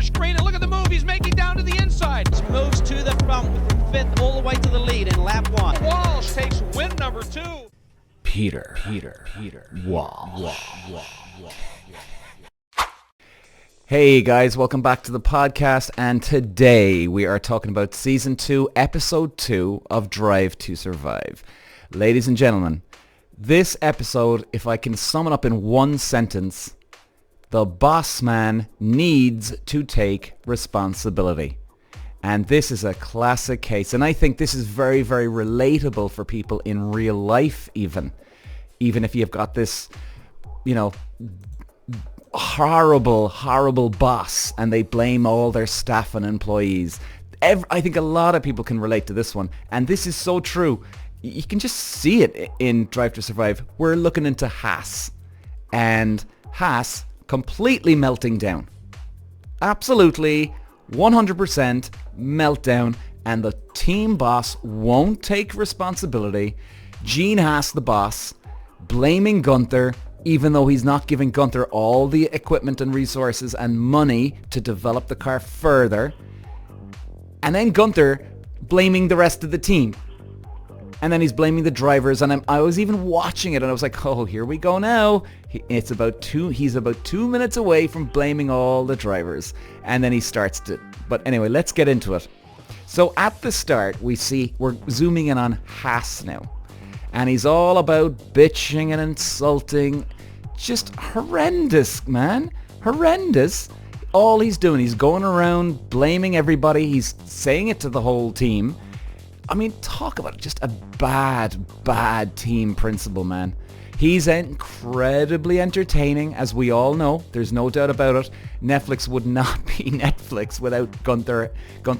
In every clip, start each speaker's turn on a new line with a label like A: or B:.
A: screen, and look at the move. He's making down to the inside.
B: Moves to the front from 5th all the way to the lead in lap 1.
A: Walsh takes win number 2.
C: Peter Walsh. Hey guys, welcome back to the podcast, and today we are talking about Season 2, Episode 2 of Drive to Survive. Ladies and gentlemen, this episode, if I can sum it up in one sentence, the boss man needs to take responsibility. And this is a classic case, and I think this is very, very relatable for people in real life even if you've got this, horrible boss and they blame all their staff and employees. I think a lot of people can relate to this one, and this is so true. You can just see it in Drive to Survive. We're looking into Haas, and Haas completely melting down. Absolutely 100% meltdown, and the team boss won't take responsibility. Gene Haas, the boss, blaming Gunther, even though he's not giving Gunther all the equipment and resources and money to develop the car further. And then Gunther blaming the rest of the team. And then he's blaming the drivers, and I was even watching it, and I was like, oh, here we go now. He's about 2 minutes away from blaming all the drivers. And then he starts to... But anyway, let's get into it. So at the start, we're zooming in on Haas now. And he's all about bitching and insulting. Just horrendous, man. Horrendous. All he's doing, he's going around blaming everybody. He's saying it to the whole team. I mean, talk about it. Just a bad team principal, man. He's incredibly entertaining, as we all know. There's no doubt about it. Netflix would not be Netflix without Gunther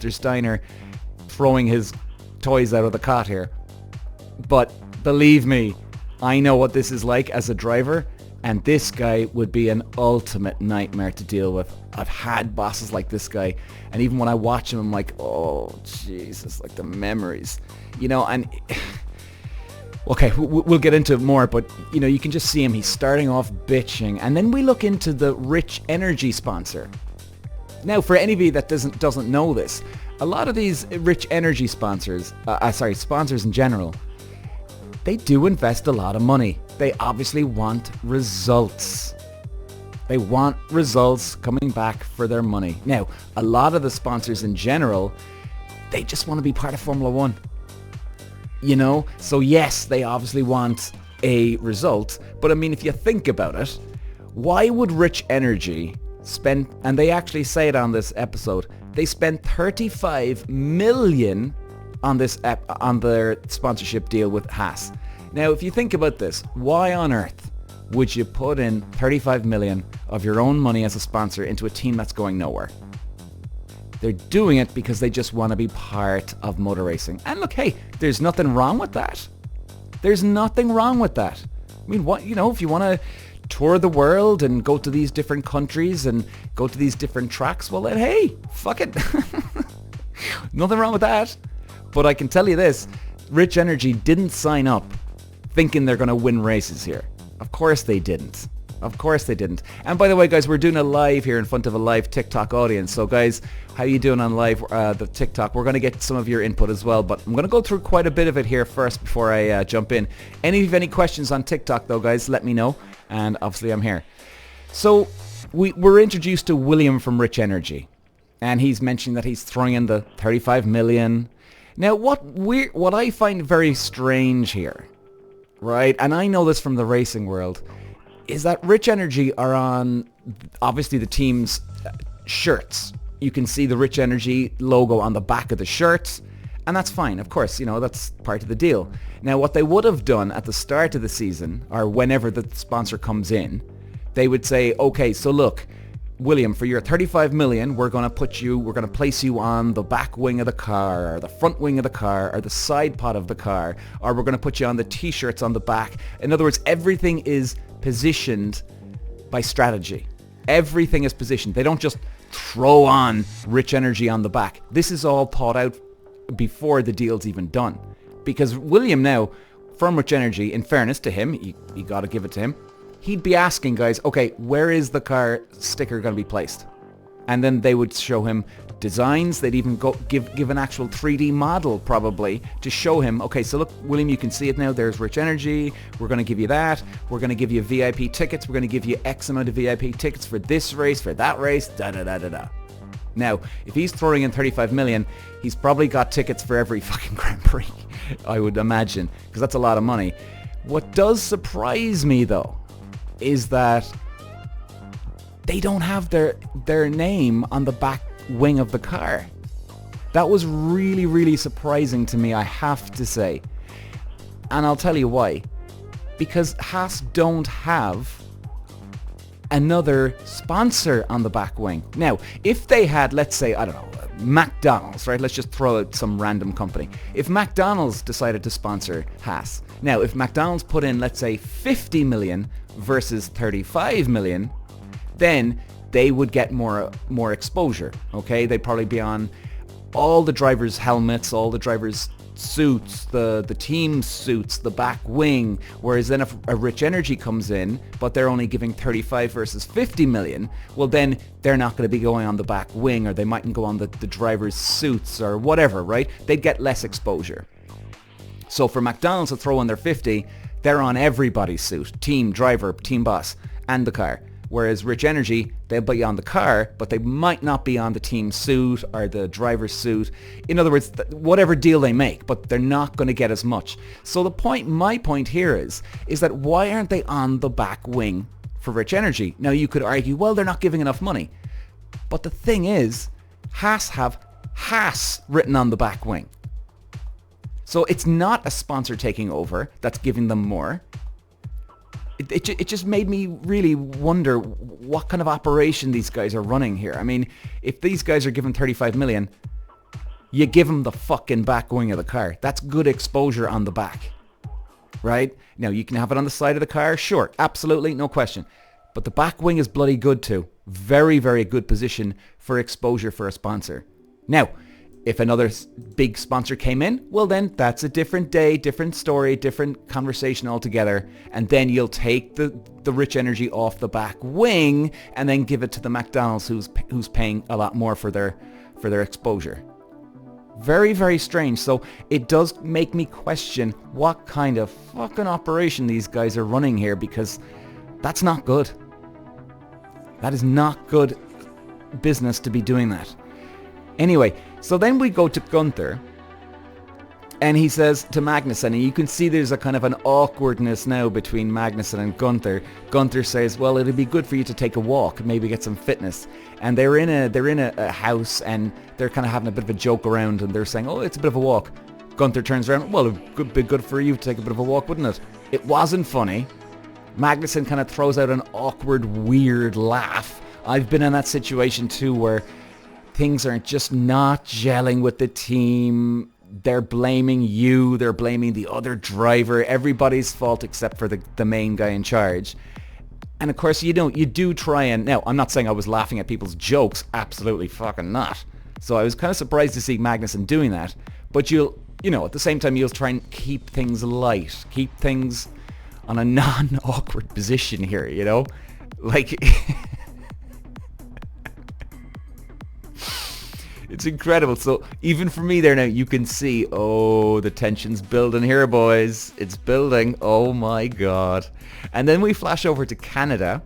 C: Steiner throwing his toys out of the cot here. But believe me, I know what this is like as a driver, and this guy would be an ultimate nightmare to deal with. I've had bosses like this guy, and even when I watch him, I'm like, oh, Jesus, like the memories. And... Okay, we'll get into it more, but, you can just see him. He's starting off bitching, and then we look into the Rich Energy sponsor. Now, for anybody that doesn't know this, a lot of these Rich Energy sponsors in general, they do invest a lot of money. They obviously want results. They want results coming back for their money. Now, a lot of the sponsors in general, they just want to be part of Formula One. So yes, they obviously want a result, but I mean, if you think about it, why would Rich Energy spend, and they actually say it on this episode, they spent 35 million on their sponsorship deal with Haas. Now, if you think about this, why on earth would you put in 35 million of your own money as a sponsor into a team that's going nowhere? They're doing it because they just want to be part of motor racing. And look, hey, there's nothing wrong with that. There's nothing wrong with that. I mean, if you want to tour the world and go to these different countries and go to these different tracks, well then, hey, fuck it. Nothing wrong with that. But I can tell you this, Rich Energy didn't sign up thinking they're going to win races here. Of course they didn't. And by the way, guys, we're doing a live here in front of a live TikTok audience. So guys, how you doing on live the TikTok? We're going to get some of your input as well, but I'm going to go through quite a bit of it here first before I jump in. Any questions on TikTok though, guys, let me know. And obviously I'm here. So we're introduced to William from Rich Energy, and he's mentioning that he's throwing in the 35 million. Now, what I find very strange here, right, and I know this from the racing world, is that Rich Energy are on, obviously, the team's shirts. You can see the Rich Energy logo on the back of the shirts, and that's fine. Of course, that's part of the deal. Now, what they would have done at the start of the season, or whenever the sponsor comes in, they would say, okay, so look, William, for your 35 million, we're going to place you on the back wing of the car, or the front wing of the car, or the side pod of the car, or we're going to put you on the t-shirts on the back. In other words, everything is positioned by strategy. Everything is positioned. They don't just throw on Rich Energy on the back. This is all thought out before the deal's even done. Because William now, from Rich Energy, in fairness to him, you got to give it to him, he'd be asking guys, okay, where is the car sticker going to be placed? And then they would show him designs. They'd even give an actual 3D model probably to show him, okay, so look, William, you can see it now. There's Rich Energy. We're going to give you that. We're going to give you VIP tickets. We're going to give you X amount of VIP tickets for this race, for that race, da-da-da-da-da. Now, if he's throwing in 35 million, he's probably got tickets for every fucking Grand Prix, I would imagine, because that's a lot of money. What does surprise me, though, is that they don't have their name on the back wing of the car. That was really, really surprising to me, I have to say. And I'll tell you why. Because Haas don't have another sponsor on the back wing. Now, if they had, let's say, I don't know, McDonald's, right? Let's just throw out some random company. If McDonald's decided to sponsor Haas. Now, if McDonald's put in, let's say, 50 million versus 35 million, then they would get more exposure, okay? They'd probably be on all the drivers' helmets, all the drivers' suits, the team suits, the back wing, whereas then if a Rich Energy comes in, but they're only giving 35 versus 50 million, well then they're not going to be going on the back wing, or they mightn't go on the drivers' suits or whatever, right? They'd get less exposure. So for McDonald's to throw in their 50, they're on everybody's suit, team, driver, team boss, and the car. Whereas Rich Energy, they'll be on the car, but they might not be on the team suit or the driver's suit. In other words, whatever deal they make, but they're not going to get as much. So my point here is that why aren't they on the back wing for Rich Energy? Now you could argue, well, they're not giving enough money. But the thing is, Haas have Haas written on the back wing. So it's not a sponsor taking over that's giving them more. It just made me really wonder what kind of operation these guys are running here. I mean, if these guys are given 35 million, you give them the fucking back wing of the car. That's good exposure on the back, right? Now, you can have it on the side of the car, sure, absolutely, no question. But the back wing is bloody good too. Very, very good position for exposure for a sponsor. Now, if another big sponsor came in, well then that's a different day, different story, different conversation altogether. And then you'll take the Rich Energy off the back wing and then give it to the McDonald's who's paying a lot more for their exposure. Very, very strange. So it does make me question what kind of fucking operation these guys are running here, because that's not good. That is not good business to be doing that. Anyway, so then we go to Gunther, and he says to Magnussen, and you can see there's a kind of an awkwardness now between Magnussen and Gunther. Gunther says, well, it'd be good for you to take a walk, maybe get some fitness. And they're in a house, and they're kind of having a bit of a joke around, and they're saying, oh, it's a bit of a walk. Gunther turns around, well, it would be good for you to take a bit of a walk, wouldn't it? It wasn't funny. Magnussen kind of throws out an awkward, weird laugh. I've been in that situation too, where things are just not gelling with the team. They're blaming you. They're blaming the other driver. Everybody's fault except for the main guy in charge. And of course, you do try and... Now, I'm not saying I was laughing at people's jokes. Absolutely fucking not. So I was kind of surprised to see Magnussen doing that. But at the same time, you'll try and keep things light. Keep things on a non-awkward position here, you know? Like... It's incredible. So even for me there now, you can see, oh, the tension's building here, boys. It's building. Oh my God. And then we flash over to Canada,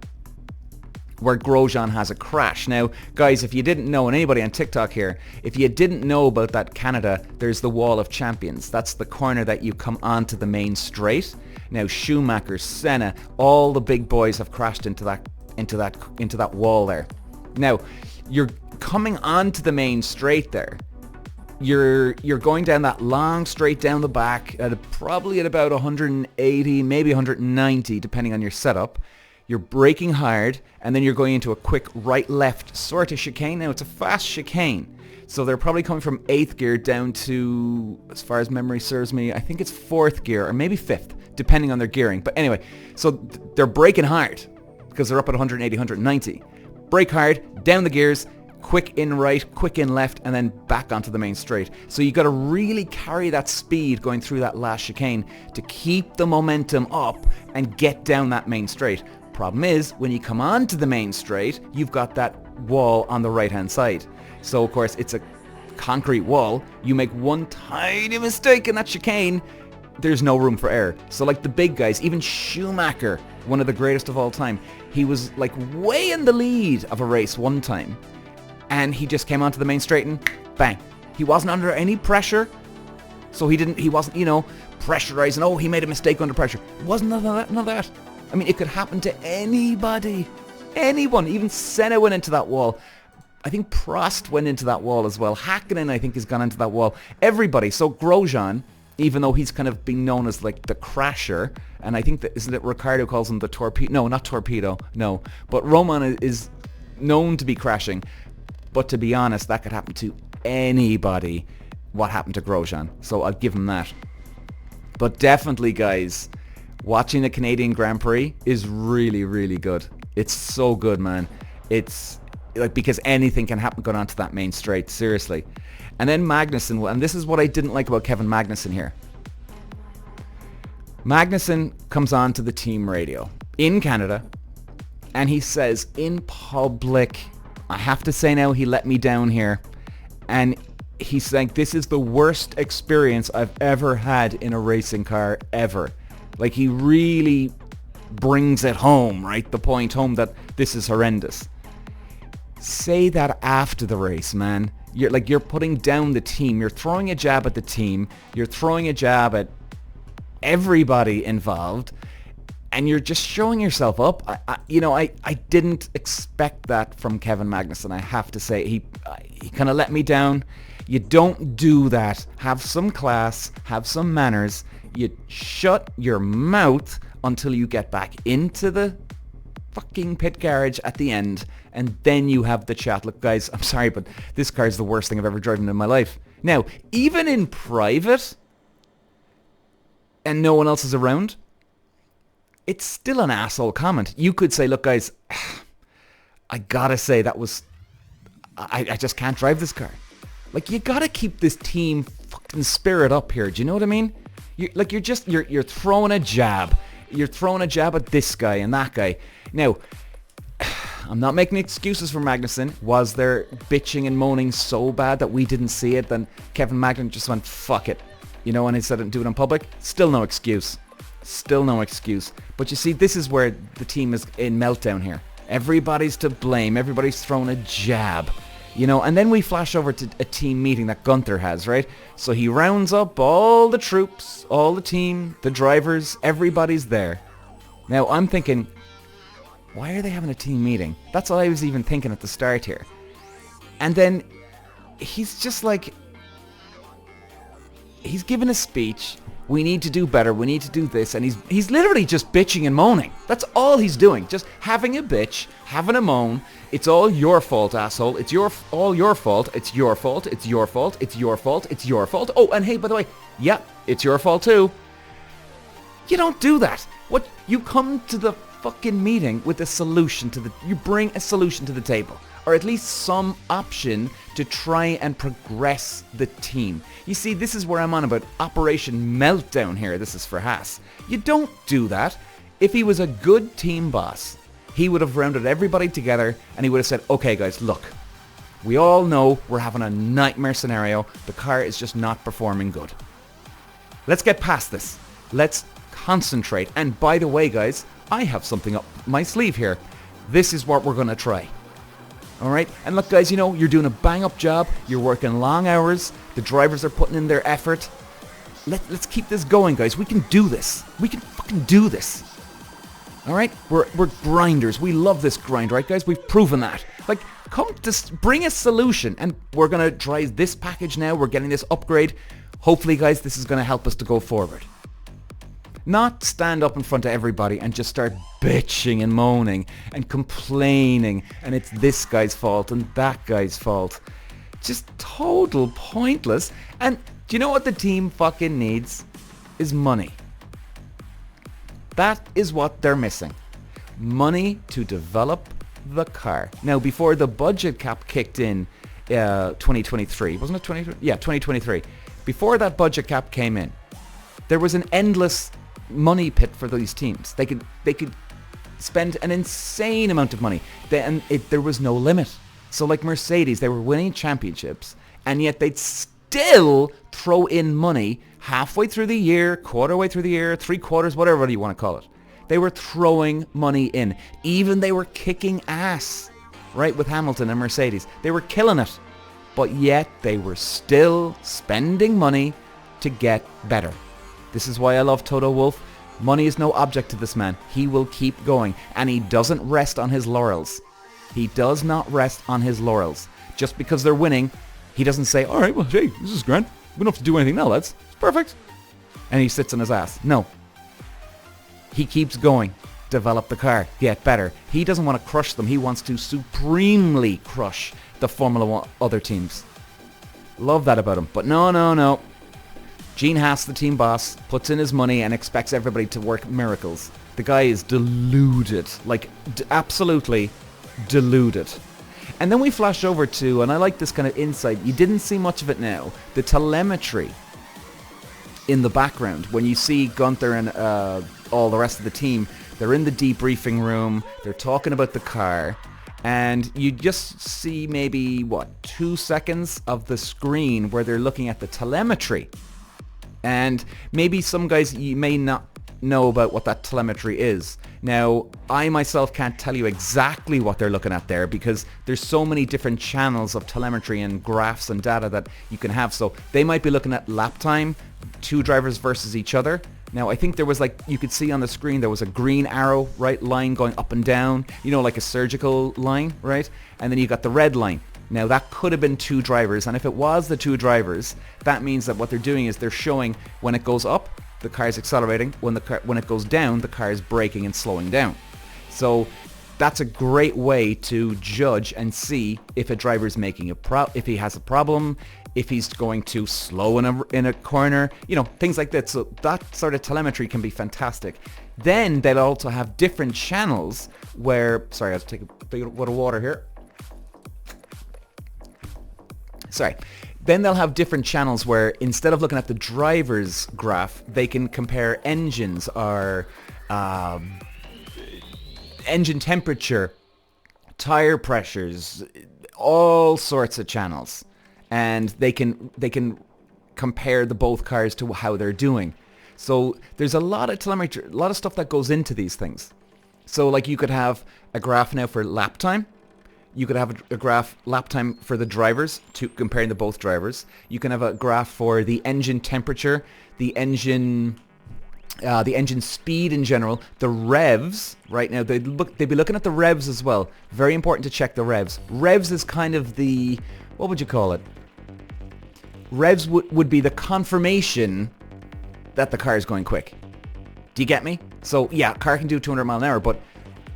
C: where Grosjean has a crash. Now, guys, if you didn't know, and anybody on TikTok here, if you didn't know about that Canada, there's the Wall of Champions. That's the corner that you come onto the main straight. Now, Schumacher, Senna, all the big boys have crashed into that wall there. Now, you're coming onto the main straight there. You're going down that long straight down the back at probably at about 180, maybe 190, depending on your setup. You're braking hard, and then you're going into a quick right-left sort of chicane. Now, it's a fast chicane, so they're probably coming from 8th gear down to, as far as memory serves me, I think it's 4th gear, or maybe 5th, depending on their gearing. But anyway, so they're braking hard, because they're up at 180, 190. Brake hard, down the gears, quick in right, quick in left, and then back onto the main straight. So you got to really carry that speed going through that last chicane to keep the momentum up and get down that main straight. Problem is, when you come onto the main straight, you've got that wall on the right-hand side. So, of course, it's a concrete wall. You make one tiny mistake in that chicane, there's no room for error. So, like the big guys, even Schumacher, one of the greatest of all time, he was like way in the lead of a race one time, and he just came onto the main straight and bang. He wasn't under any pressure, so he wasn't, pressurized and, oh, he made a mistake under pressure. It wasn't none of that. I mean, it could happen to anybody. Anyone. Even Senna went into that wall. I think Prost went into that wall as well. Hakkinen, I think, has gone into that wall. Everybody. So Grosjean, even though he's kind of been known as like the crasher, and I think that, isn't it Ricardo calls him the torpedo? No, not torpedo. No. But Roman is known to be crashing. But to be honest, that could happen to anybody. What happened to Grosjean? So I'll give him that. But definitely, guys, watching the Canadian Grand Prix is really, really good. It's so good, man. It's like, because anything can happen going onto that main straight, seriously. And then Magnussen, and this is what I didn't like about Kevin Magnussen here. Magnussen comes on to the team radio in Canada, and he says in public, I have to say now, he let me down here. And he's saying, this is the worst experience I've ever had in a racing car, ever. Like, he really brings it home, right? The point home that this is horrendous. Say that after the race, man. You're putting down the team. You're throwing a jab at the team. You're throwing a jab at everybody involved. And you're just showing yourself up. I didn't expect that from Kevin Magnussen, I have to say. He kind of let me down. You don't do that. Have some class. Have some manners. You shut your mouth until you get back into the fucking pit garage at the end, and then you have the chat. Look, guys, I'm sorry, but this car is the worst thing I've ever driven in my life. Now, even in private, and no one else is around, it's still an asshole comment. You could say, look, guys, I gotta say that was... I just can't drive this car. Like, you gotta keep this team fucking spirit up here. Do you know what I mean? You're throwing a jab. You're throwing a jab at this guy and that guy. Now, I'm not making excuses for Magnussen. Was there bitching and moaning so bad that we didn't see it? Then Kevin Magnussen just went, fuck it. And he said it and do it in public. Still no excuse. Still no excuse. But you see, this is where the team is in meltdown here. Everybody's to blame. Everybody's throwing a jab. And then we flash over to a team meeting that Gunther has, right? So he rounds up all the troops, all the team, the drivers, everybody's there. Now, I'm thinking, why are they having a team meeting? That's all I was even thinking at the start here. And then he's just like, he's giving a speech. We need to do better. We need to do this. And he's literally just bitching and moaning. That's all he's doing. Just having a bitch, having a moan. It's all your fault, asshole. It's all your fault. It's your fault. It's your fault. It's your fault. It's your fault. Oh, and hey, by the way, yeah, it's your fault too. You don't do that. You come to the fucking meeting with a solution you bring a solution to the table. Or at least some option to try and progress the team. You see, this is where I'm on about Operation Meltdown here. This is for Haas. You don't do that. If he was a good team boss, he would have rounded everybody together and he would have said, okay guys, look, we all know we're having a nightmare scenario. The car is just not performing good. Let's get past this. Let's concentrate. And by the way, guys, I have something up my sleeve here. This is what we're going to try. Alright, and look guys, you're doing a bang up job, you're working long hours, the drivers are putting in their effort. Let's keep this going, guys. We can do this. We can fucking do this. Alright, we're grinders. We love this grind, right guys? We've proven that. Like, bring a solution, and we're gonna try this package now, we're getting this upgrade. Hopefully guys, this is gonna help us to go forward. Not stand up in front of everybody and just start bitching and moaning and complaining and it's this guy's fault and that guy's fault. Just total pointless. And do you know what the team fucking needs? Is money. That is what they're missing. Money to develop the car. Now, before the budget cap kicked in 2023, wasn't it 2023? Yeah, 2023. Before that budget cap came in, there was an endless money pit for these teams. They could spend an insane amount of money. There was no limit. So like Mercedes, they were winning championships, and yet they'd still throw in money halfway through the year, quarter way through the year, 3/4, whatever you want to call it. They were throwing money in. Even they were kicking ass, right, with Hamilton and Mercedes. They were killing it. But yet they were still spending money to get better. This is why I love Toto Wolff. Money is no object to this man. He will keep going, and he doesn't rest on his laurels. He does not rest on his laurels. Just because they're winning, he doesn't say, all right, well, hey, this is grand. We don't have to do anything now, lads. It's perfect. And he sits on his ass. No. He keeps going. Develop the car. Get better. He doesn't want to crush them. He wants to supremely crush the Formula 1 other teams. Love that about him. But no. Gene Haas, the team boss, puts in his money and expects everybody to work miracles. The guy is deluded. Like, absolutely deluded. And then we flash over to, and I like this kind of insight, you didn't see much of it now, the telemetry in the background. When you see Gunther and all the rest of the team, they're in the debriefing room, they're talking about the car, and you just see maybe, 2 seconds of the screen where they're looking at the telemetry. And maybe some guys, you may not know about what that telemetry is. Now, I myself can't tell you exactly what they're looking at there because there's so many different channels of telemetry and graphs and data that you can have. So they might be looking at lap time, 2 drivers versus each other. Now, I think there was you could see on the screen, there was a green arrow, right, line going up and down, like a surgical line, right? And then you got the red line. Now, that could have been 2 drivers, and if it was the 2 drivers, that means that what they're doing is they're showing when it goes up, the car is accelerating. When it goes down, the car is braking and slowing down. So that's a great way to judge and see if a driver is making if he has a problem, if he's going too slow in a corner, things like that. So that sort of telemetry can be fantastic. Then they'll also have different channels where, sorry, I have to take a big bit of water here. Sorry. Then they'll have different channels where instead of looking at the driver's graph, they can compare engines or engine temperature, tire pressures, all sorts of channels. And they can compare the both cars to how they're doing. So there's a lot of telemetry, a lot of stuff that goes into these things. So like you could have a graph now for lap time. You could have a graph lap time for the drivers, comparing the both drivers. You can have a graph for the engine temperature, the engine speed in general, the revs. Right now, they'd be looking at the revs as well. Very important to check the revs. Revs is kind of the, what would you call it? Revs would be the confirmation that the car is going quick. Do you get me? So yeah, car can do 200 mile an hour, but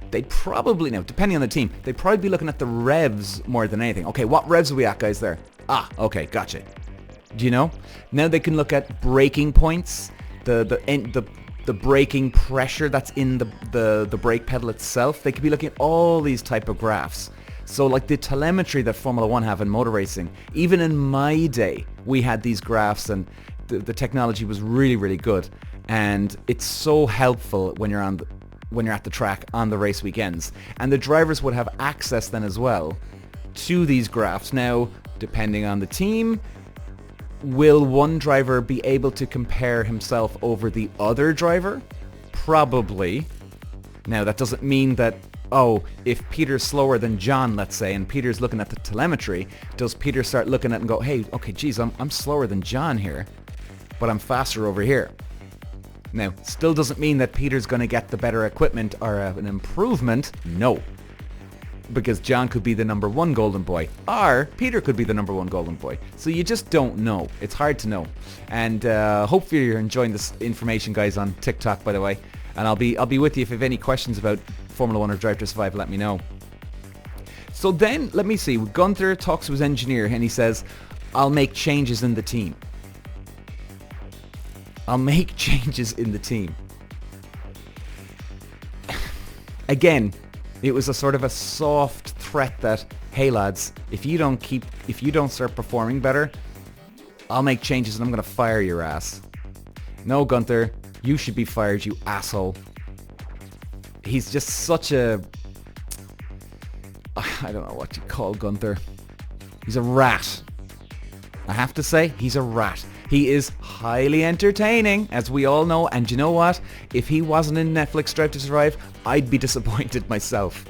C: they'd probably, now depending on the team, they'd probably be looking at the revs more than anything. Okay, what revs are we at, guys, there? Ah, okay, gotcha. Do you know? Now they can look at braking points, the braking pressure that's in the brake pedal itself. They could be looking at all these type of graphs. So like the telemetry that Formula 1 have in motor racing, even in my day, we had these graphs and the technology was really, really good. And it's so helpful when you're at the track on the race weekends. And the drivers would have access then as well to these graphs. Now, depending on the team, will one driver be able to compare himself over the other driver? Probably. Now, that doesn't mean that, if Peter's slower than John, let's say, and Peter's looking at the telemetry, does Peter start looking at it and go, hey, okay, geez, I'm slower than John here, but I'm faster over here. Now, still doesn't mean that Peter's going to get the better equipment or an improvement. No. Because John could be the number 1 golden boy, or Peter could be the number 1 golden boy. So you just don't know. It's hard to know. And hopefully you're enjoying this information, guys, on TikTok, by the way. And I'll be with you if you have any questions about Formula 1 or Drive to Survive, let me know. So then, let me see. Gunther talks to his engineer and he says, I'll make changes in the team. I'll make changes in the team. Again, it was a sort of a soft threat that, hey lads, if you don't start performing better, I'll make changes and I'm going to fire your ass. No, Gunther, you should be fired, you asshole. He's just such a... I don't know what you call Gunther. He's a rat. I have to say, he's a rat. He is highly entertaining, as we all know, and you know what? If he wasn't in Netflix Drive to Survive, I'd be disappointed myself.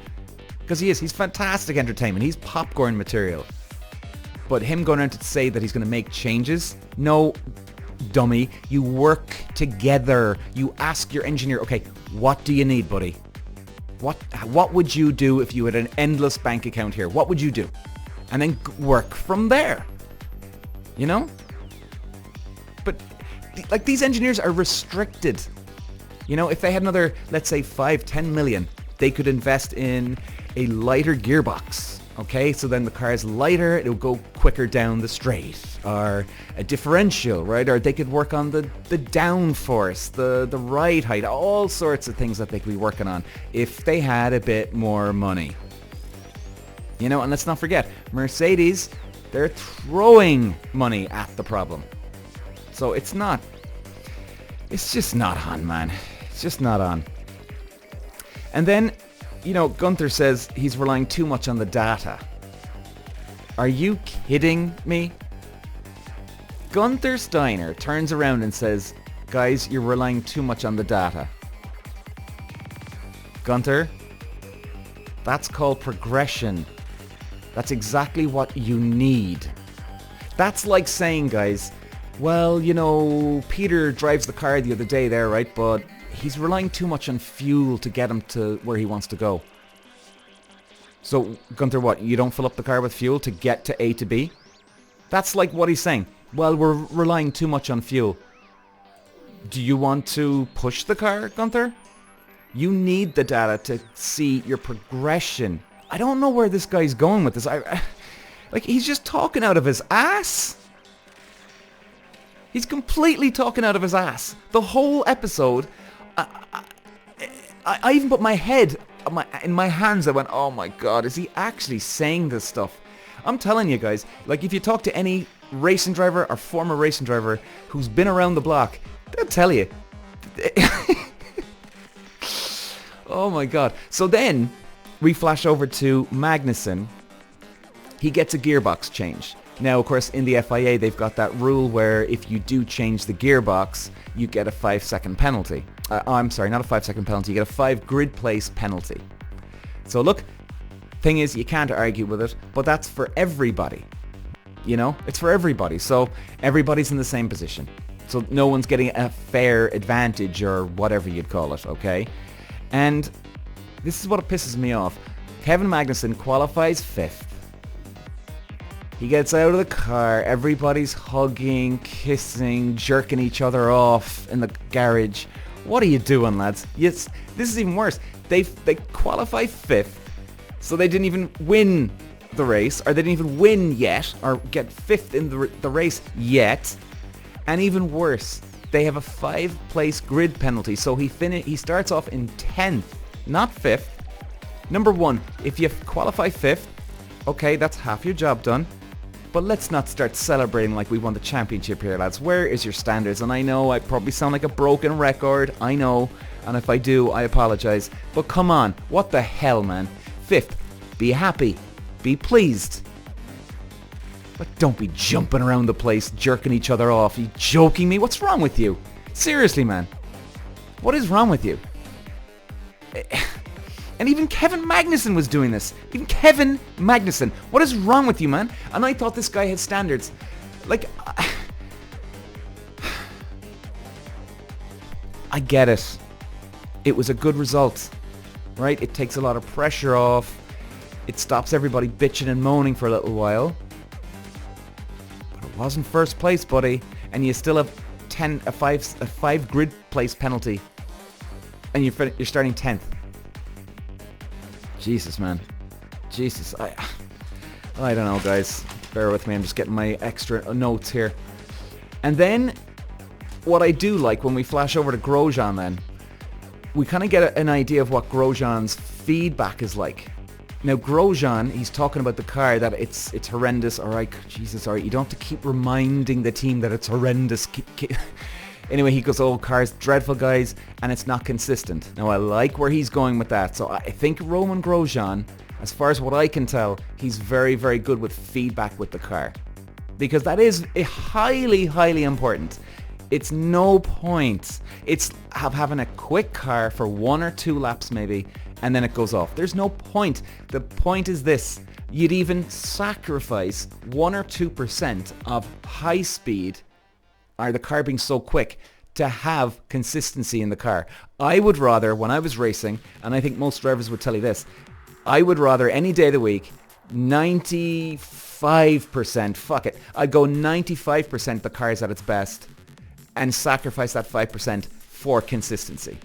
C: Because he is. He's fantastic entertainment. He's popcorn material. But him going around to say that he's going to make changes? No, dummy. You work together. You ask your engineer, okay, what do you need, buddy? What would you do if you had an endless bank account here? What would you do? And then work from there. You know? But like, these engineers are restricted. You know, if they had another, let's say 5-10 million, they could invest in a lighter gearbox. Okay, so then the car is lighter, it'll go quicker down the straight, or a differential, right? Or they could work on the downforce, the ride height, all sorts of things that they could be working on if they had a bit more money. You know, and let's not forget, Mercedes, they're throwing money at the problem. So it's just not on, man. It's just not on. And then, you know, Gunther says he's relying too much on the data. Are you kidding me? Gunther Steiner turns around and says, guys, you're relying too much on the data. Gunther, that's called progression. That's exactly what you need. That's like saying, guys, well, you know, Peter drives the car the other day there, right? But he's relying too much on fuel to get him to where he wants to go. So, Gunther, what? You don't fill up the car with fuel to get to A to B? That's like what he's saying. Well, we're relying too much on fuel. Do you want to push the car, Gunther? You need the data to see your progression. I don't know where this guy's going with this. Like, he's just talking out of his ass. He's completely talking out of his ass. The whole episode, I even put my head in my hands. I went, oh my God, is he actually saying this stuff? I'm telling you guys, like, if you talk to any racing driver or former racing driver who's been around the block, they'll tell you. Oh my God. So then we flash over to Magnussen. He gets a gearbox change. Now, of course, in the FIA, they've got that rule where if you do change the gearbox, you get a 5-second penalty. I'm sorry, not a 5-second penalty. You get a 5 grid place penalty. So look, thing is, you can't argue with it, but that's for everybody. You know, it's for everybody. So everybody's in the same position. So no one's getting a fair advantage or whatever you'd call it, okay? And this is what pisses me off. Kevin Magnussen qualifies 5th. He gets out of the car, everybody's hugging, kissing, jerking each other off in the garage. What are you doing, lads? Yes, this is even worse. They qualify 5th, so they didn't even win the race, or they didn't even win yet, or get 5th in the race yet. And even worse, they have a 5-place grid penalty, so he starts off in 10th, not 5th. Number one, if you qualify 5th, okay, that's half your job done. But let's not start celebrating like we won the championship here, lads. Where is your standards? And I know I probably sound like a broken record. I know. And if I do, I apologize. But come on. What the hell, man? 5th. Be happy. Be pleased. But don't be jumping around the place, jerking each other off. Are you joking me? What's wrong with you? Seriously, man. What is wrong with you? And even Kevin Magnussen was doing this. Even Kevin Magnussen. What is wrong with you, man? And I thought this guy had standards. Like, I get it. It was a good result, right? It takes a lot of pressure off. It stops everybody bitching and moaning for a little while. But it wasn't first place, buddy. And you still have a 5 grid place penalty. And you're starting 10th. Jesus, man. Jesus. I don't know, guys. Bear with me. I'm just getting my extra notes here. And then, what I do like when we flash over to Grosjean then, we kind of get an idea of what Grosjean's feedback is like. Now, Grosjean, he's talking about the car, that it's horrendous. All right, Jesus, all right. You don't have to keep reminding the team that it's horrendous. Anyway, he goes, oh, car's dreadful, guys, and it's not consistent. Now, I like where he's going with that. So I think Roman Grosjean, as far as what I can tell, he's very, very good with feedback with the car. Because that is highly, highly important. It's no point. It's having a quick car for 1 or 2 laps maybe, and then it goes off. There's no point. The point is this. You'd even sacrifice 1 or 2% of high speed, or the car being so quick, to have consistency in the car. I would rather, when I was racing, and I think most drivers would tell you this, I would rather any day of the week, 95%, fuck it, I'd go 95% the car's at its best and sacrifice that 5% for consistency.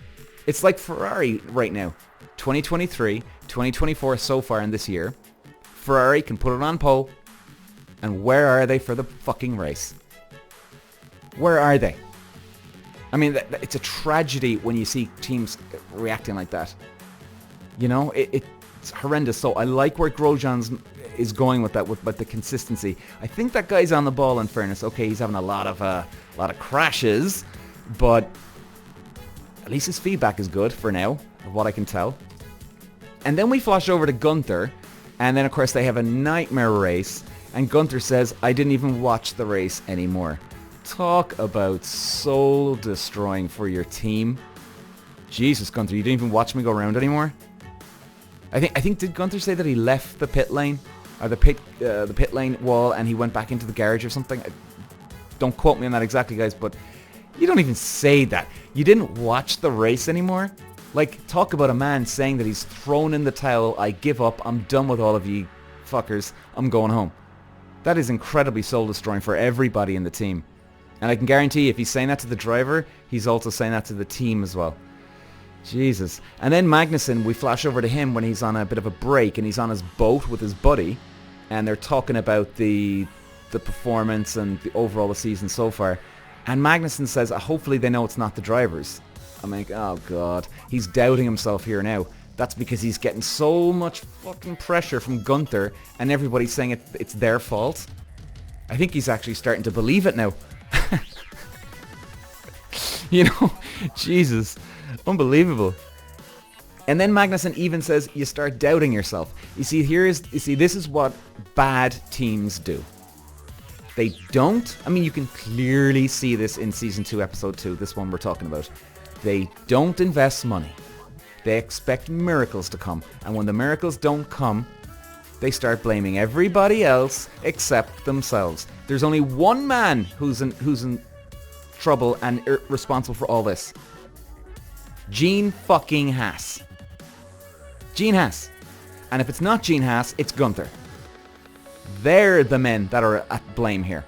C: It's like Ferrari right now. 2023, 2024 so far in this year, Ferrari can put it on pole, and where are they for the fucking race? Where are they? I mean, it's a tragedy when you see teams reacting like that. You know, it's horrendous. So I like where Grosjean is going with that, with the consistency. I think that guy's on the ball, in fairness. Okay, he's having a lot of crashes, but at least his feedback is good for now, of what I can tell. And then we flash over to Gunther, and then of course they have a nightmare race, and Gunther says, I didn't even watch the race anymore. Talk about soul destroying for your team. Jesus, Gunther, you didn't even watch me go around anymore? I think did Gunther say that he left the pit lane, or the pit lane wall, and he went back into the garage or something? Don't quote me on that exactly, guys, but you don't even say that. You didn't watch the race anymore? Like, talk about a man saying that he's thrown in the towel, I give up, I'm done with all of you fuckers, I'm going home. That is incredibly soul destroying for everybody in the team. And I can guarantee you, if he's saying that to the driver, he's also saying that to the team as well. Jesus. And then Magnussen, we flash over to him when he's on a bit of a break and he's on his boat with his buddy, and they're talking about the performance and the overall the season so far. And Magnussen says, hopefully they know it's not the drivers. I'm like, oh god. He's doubting himself here now. That's because he's getting so much fucking pressure from Gunther and everybody's saying it's their fault. I think he's actually starting to believe it now. You know, Jesus, unbelievable. And then Magnussen even says you start doubting yourself. You see, this is what bad teams do. They don't, I mean, you can clearly see this in Season 2, Episode 2, this one we're talking about. They don't invest money. They expect miracles to come. And when the miracles don't come, they start blaming everybody else except themselves. There's only one man who's in trouble and responsible for all this. Gene fucking Haas. Gene Haas. And if it's not Gene Haas, it's Gunther. They're the men that are at blame here.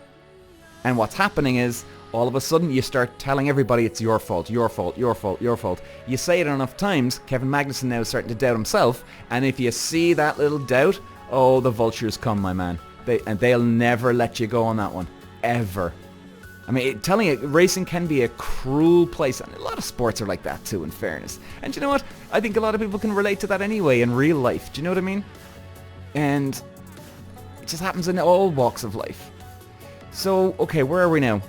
C: And what's happening is, all of a sudden you start telling everybody it's your fault, your fault, your fault, your fault. You say it enough times, Kevin Magnussen now is starting to doubt himself, and if you see that little doubt, oh, the vultures come, my man. They'll never let you go on that one. Ever. I mean, telling you, racing can be a cruel place, and a lot of sports are like that too, in fairness. And you know what? I think a lot of people can relate to that anyway in real life. Do you know what I mean? And it just happens in all walks of life. So, okay, where are we now?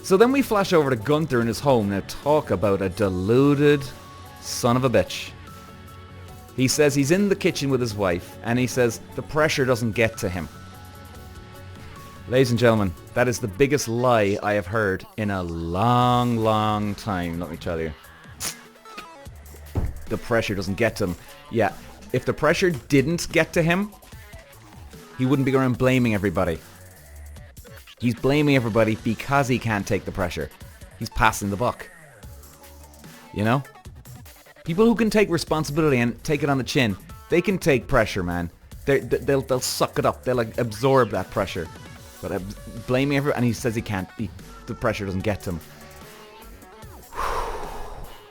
C: So then we flash over to Gunther in his home. Now talk about a deluded son of a bitch. He says he's in the kitchen with his wife, and he says the pressure doesn't get to him. Ladies and gentlemen, that is the biggest lie I have heard in a long, long time, let me tell you. The pressure doesn't get to him. Yeah, if the pressure didn't get to him, he wouldn't be going around blaming everybody. He's blaming everybody because he can't take the pressure. He's passing the buck. You know? People who can take responsibility and take it on the chin, they can take pressure, man. They'll suck it up. They'll like, absorb that pressure. But blaming everyone, and he says he can't. The pressure doesn't get to him.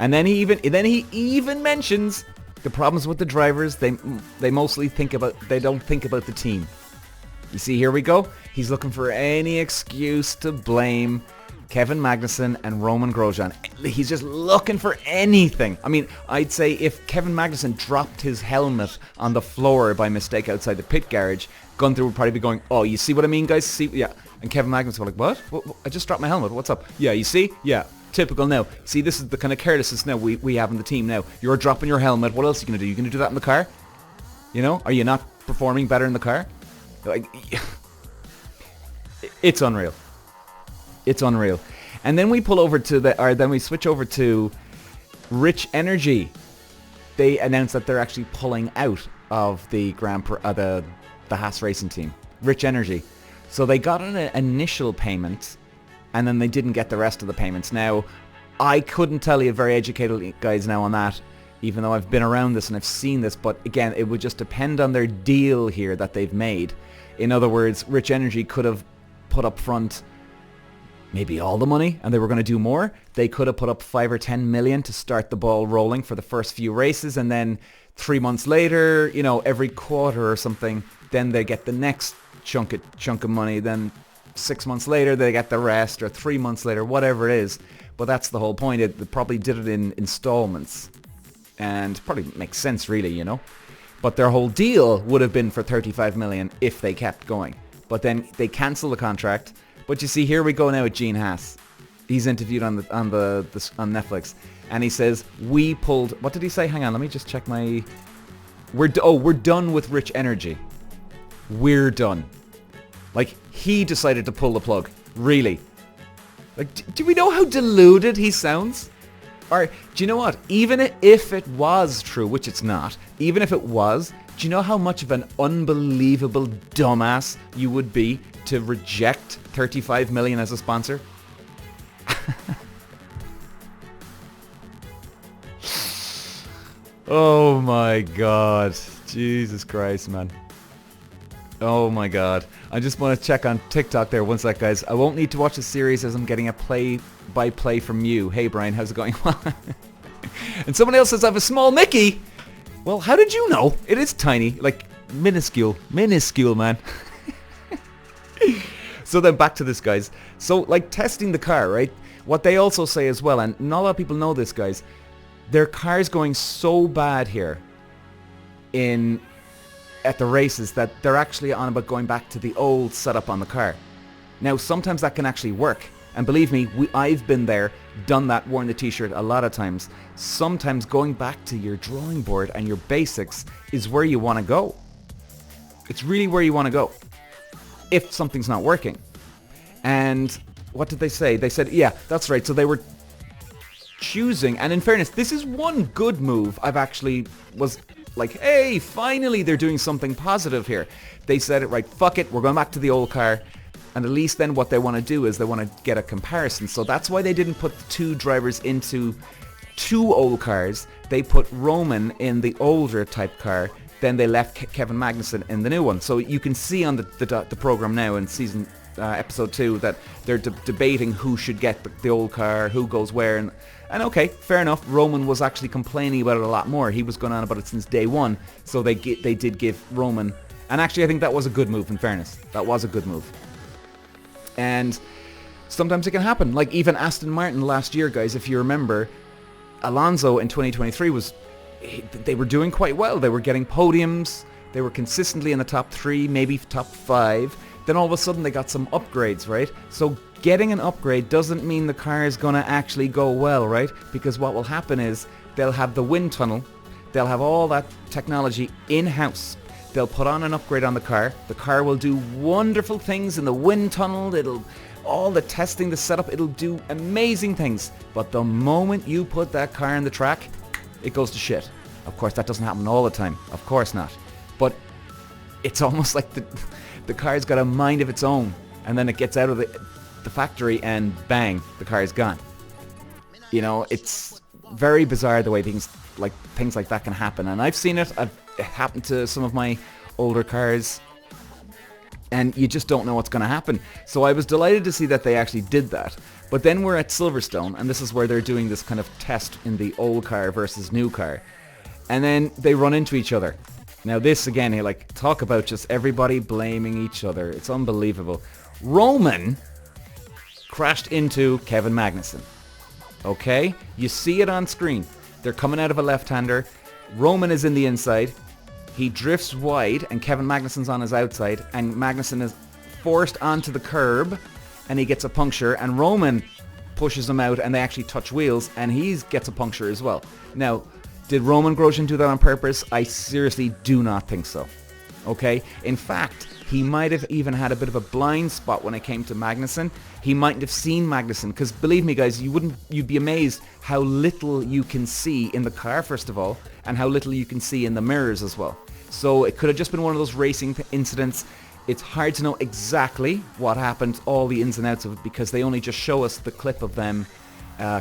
C: And then he even mentions the problems with the drivers. They mostly think about. They don't think about the team. You see, here we go. He's looking for any excuse to blame Kevin Magnussen and Roman Grosjean. He's just looking for anything. I mean, I'd say if Kevin Magnussen dropped his helmet on the floor by mistake outside the pit garage, Gunther would probably be going, oh, you see what I mean, guys? See, yeah. And Kevin Magnussen would be like, what? I just dropped my helmet. What's up? Yeah, you see? Yeah. Typical now. See, this is the kind of carelessness now we have in the team now. You're dropping your helmet. What else are you going to do? You going to do that in the car? You know, are you not performing better in the car? Like, it's unreal. It's unreal. And then we then we switch over to Rich Energy. They announced that they're actually pulling out of the the Haas racing team. Rich Energy. So they got an initial payment, and then they didn't get the rest of the payments. Now, I couldn't tell you, very educated guys now on that, even though I've been around this and I've seen this, but again, it would just depend on their deal here that they've made. In other words, Rich Energy could have put up front maybe all the money and they were going to do more. They could have put up 5 or 10 million to start the ball rolling for the first few races, and then 3 months later, you know, every quarter or something, then they get the next chunk of money. Then 6 months later they get the rest, or 3 months later, whatever it is. But that's the whole point. They probably did it in installments, and probably makes sense, really, you know. But their whole deal would have been for 35 million if they kept going. But then they cancel the contract. But you see, here we go now with Gene Haas. He's interviewed on Netflix, and he says, we pulled, what did he say? Hang on, let me just check my, we're done with Rich Energy. We're done. Like, he decided to pull the plug. Really? Like, do we know how deluded he sounds? Or, do you know what? Even if it was true, which it's not, even if it was, do you know how much of an unbelievable dumbass you would be to reject 35 million as a sponsor? Oh my God. Jesus Christ, man. Oh my God. I just want to check on TikTok there. One sec, guys. I won't need to watch the series as I'm getting a play-by-play from you. Hey, Brian, how's it going? And someone else says I have a small Mickey. Well, how did you know? It is tiny. Like, minuscule. Minuscule, man. So then back to this, guys. So, like, testing the car, right? What they also say as well, and not a lot of people know this, guys, their car's going so bad here at the races that they're actually on about going back to the old setup on the car. Now, sometimes that can actually work. And believe me, I've been there, done that, worn the t-shirt a lot of times. Sometimes going back to your drawing board and your basics is where you want to go. It's really where you want to go, if something's not working. And what did they say? They said, yeah, that's right. So they were choosing, and in fairness, this is one good move. I've actually was like, hey, finally they're doing something positive here. They said it right, fuck it, we're going back to the old car. And at least then what they want to do is they want to get a comparison. So that's why they didn't put the two drivers into two old cars. They put Roman in the older type car. Then they left Kevin Magnussen in the new one. So you can see on the program now in episode 2 that they're debating who should get the old car, who goes where. And okay, fair enough. Roman was actually complaining about it a lot more. He was going on about it since day one. So they did give Roman... And actually, I think that was a good move, in fairness. That was a good move. And sometimes it can happen. Like even Aston Martin last year, guys, if you remember, Alonso in 2023 they were doing quite well. They were getting podiums. They were consistently in the top 3, maybe top 5. Then all of a sudden they got some upgrades, right? So getting an upgrade doesn't mean the car is going to actually go well, right? Because what will happen is they'll have the wind tunnel. They'll have all that technology in-house. They'll put on an upgrade on the car. The car will do wonderful things in the wind tunnel. All the testing, the setup, it'll do amazing things. But the moment you put that car on the track, it goes to shit. Of course, that doesn't happen all the time. Of course not. But it's almost like the car's got a mind of its own. And then it gets out of the factory and bang, the car is gone. You know, it's very bizarre the way things like that can happen. And I've seen it. It happened to some of my older cars, and you just don't know what's going to happen. So I was delighted to see that they actually did that. But then we're at Silverstone, and this is where they're doing this kind of test in the old car versus new car. And then they run into each other. Now this, again, talk about just everybody blaming each other. It's unbelievable. Roman crashed into Kevin Magnussen. Okay? You see it on screen. They're coming out of a left-hander. Roman is in the inside. He drifts wide and Kevin Magnussen's on his outside, and Magnussen is forced onto the curb and he gets a puncture, and Roman pushes him out and they actually touch wheels and he gets a puncture as well. Now, Did Roman Grosjean do that on purpose? I seriously do not think so. Okay? In fact, he might have even had a bit of a blind spot when it came to Magnussen. He mightn't have seen Magnussen, because believe me guys, you'd be amazed how little you can see in the car first of all, and how little you can see in the mirrors as well. So it could have just been one of those racing incidents. It's hard to know exactly what happened, all the ins and outs of it, because they only just show us the clip of them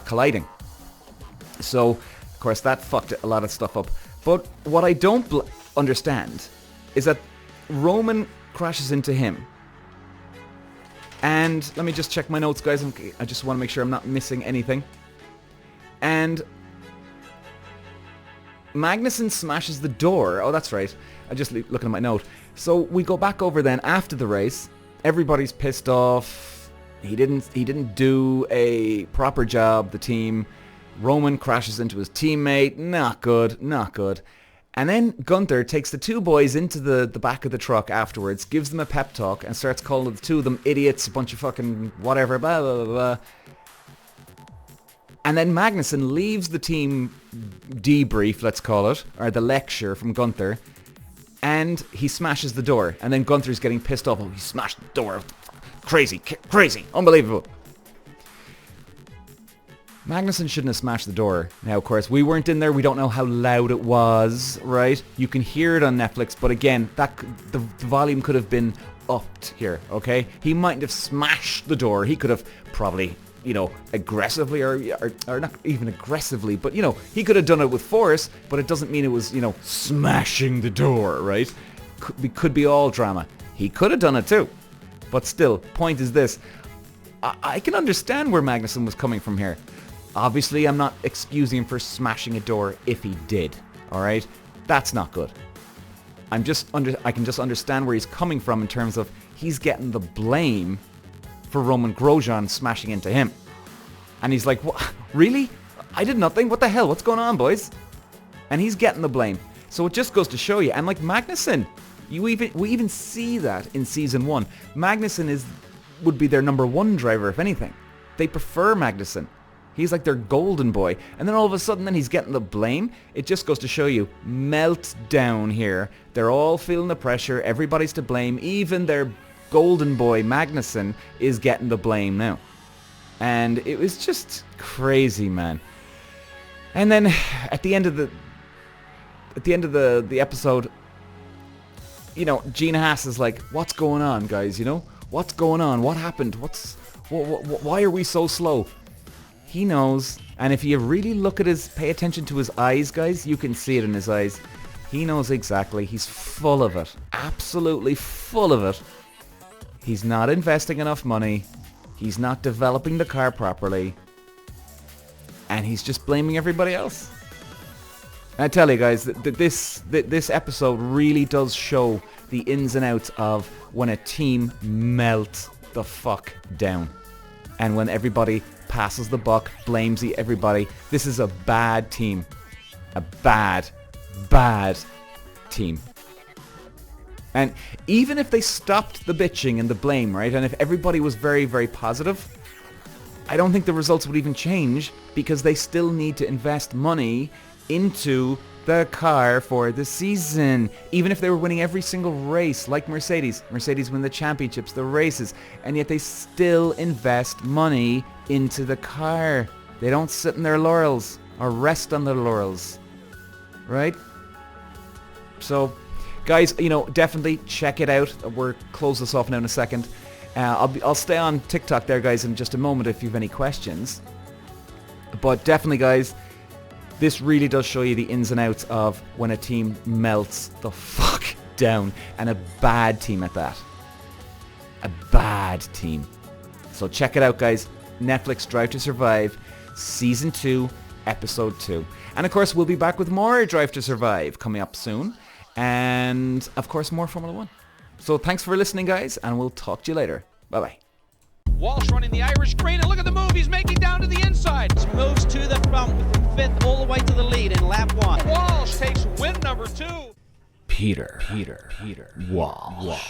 C: colliding. So, of course, that fucked a lot of stuff up. But what I don't understand is that Roman crashes into him. And let me just check my notes, guys. I just want to make sure I'm not missing anything. And Magnussen smashes the door. Oh, that's right. I just looking at my note. So we go back over then after the race. Everybody's pissed off. He didn't do a proper job, the team. Roman crashes into his teammate. Not good, not good. And then Gunther takes the two boys into the back of the truck afterwards, gives them a pep talk, and starts calling the two of them idiots, a bunch of fucking whatever, blah, blah, blah, blah. And then Magnussen leaves the team debrief, let's call it, or the lecture from Gunther, and he smashes the door. And then Gunther's getting pissed off. Oh, he smashed the door. Crazy, crazy, unbelievable. Magnussen shouldn't have smashed the door. Now, of course, we weren't in there. We don't know how loud it was, right? You can hear it on Netflix, but again, the volume could have been upped here, okay? He mightn't have smashed the door. He could have probably, you know, aggressively or not even aggressively, but, you know, he could have done it with force, but it doesn't mean it was, you know, smashing the door, right? Could be all drama. He could have done it too. But still, point is this. I can understand where Magnussen was coming from here. Obviously, I'm not excusing him for smashing a door if he did, alright? That's not good. I can just understand where he's coming from in terms of he's getting the blame for Roman Grosjean smashing into him. And he's like, what? Really? I did nothing? What the hell? What's going on, boys? And he's getting the blame. So it just goes to show you. And like Magnussen, we even see that in Season 1. Magnussen would be their number one driver, if anything. They prefer Magnussen. He's like their golden boy. And then all of a sudden then he's getting the blame. It just goes to show you, meltdown here. They're all feeling the pressure. Everybody's to blame. Even their golden boy, Magnussen, is getting the blame now. And it was just crazy, man. And then at the end of the episode, you know, Gene Haas is like, what's going on, guys, you know? What's going on? What happened? Why are we so slow? He knows, and if you really pay attention to his eyes, guys, you can see it in his eyes. He knows exactly. He's full of it. Absolutely full of it. He's not investing enough money. He's not developing the car properly. And he's just blaming everybody else. And I tell you guys, this episode really does show the ins and outs of when a team melts the fuck down. And when everybody passes the buck, blames everybody. This is a bad team. A bad team. And even if they stopped the bitching and the blame, right, and if everybody was very, very positive, I don't think the results would even change, because they still need to invest money into the car for the season. Even if they were winning every single race, like Mercedes win the championships, the races, and yet they still invest money into the car. They don't sit in their laurels or rest on their laurels, right? So, guys, you know, definitely check it out. We'll close this off now in a second. I'll stay on TikTok there, guys, in just a moment if you have any questions. But definitely, guys, this really does show you the ins and outs of when a team melts the fuck down, and a bad team at that. A bad team. So check it out, guys. Netflix Drive to Survive, Season 2, Episode 2. And of course, we'll be back with more Drive to Survive coming up soon. And of course, more Formula 1. So thanks for listening, guys, and we'll talk to you later. Bye-bye.
A: Walsh running the Irish green, and look at the move. He's making down to the inside.
B: Moves to the front from 5th all the way to the lead in lap 1.
A: Walsh takes win number 2.
C: Peter Walsh.